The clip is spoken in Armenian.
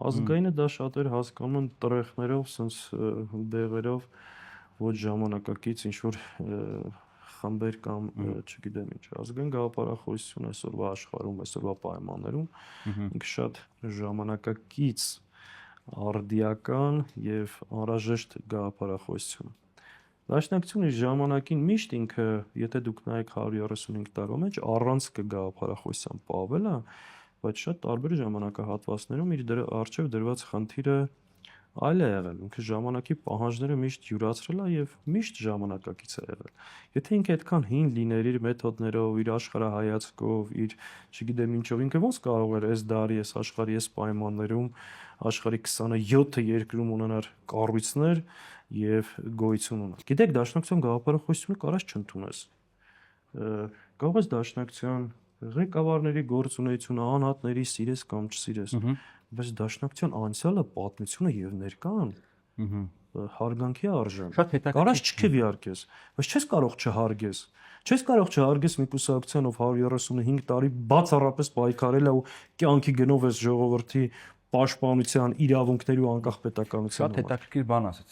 Ազգայինը դա շատ էր հասկանում տրեխներով, սենց դեղերով, ոչ ժամանակակից ինչ-որ խմբեր կամ չգիտեմ ինչ, ազգային գաղափարախոսություն այսօրվա աշխարհում, այսօրվա պայմաններում ինքը շատ ժամանակակից, արդիական եւ անհրաժեշտ գաղափարախոսություն։ Դաշնակցությունը իր ժամանակին միշտ ինքը, եթե դուք նայեք 135 տարվա մեջ, առանց գաղափարախոսության պահվել է, բայց շատ տարբեր ժամանակահատվածներում իր առջև դրված խնդիրը այլ է եղել, ինքը ժամանակի պահանջները միշտ յուրացրել է եւ միշտ ժամանակակից է եղել։ Եթե ինքը այդքան հին լիներ իր մեթոդներով, իր աշխարհայացքով, իր, չգիտեմ ինչով, ինքը ոնց կարող էր այս դարի, այս աշխարհի, այս պայմաններում աշխարհի 27 երկրում ունենալ կառույցներ եւ գոյություն ունենալ։ Գիտեք, դաշնակցության գաղափարախոսությունը կարած չընդունես։ Կարող ես դաշնակցության ղեկավարների գործունեությունը, անհատների սիրես կամ չսիրես, բայց դաշնակցության անցյալը, պատմությունը եւ ներկան հարգանքի արժան։ Կարած չքվեարկես, բայց չես կարող չհարգես։ Չես կարող չհարգես մի կուսակցության, ով 135 տարի բացառապես պայքարել է ու կյանքի գնով այս ժողովրդի պաշտպանության, իրավունքների ու անկախ պետականության։ Շատ հետաքրքիր բան ասաց։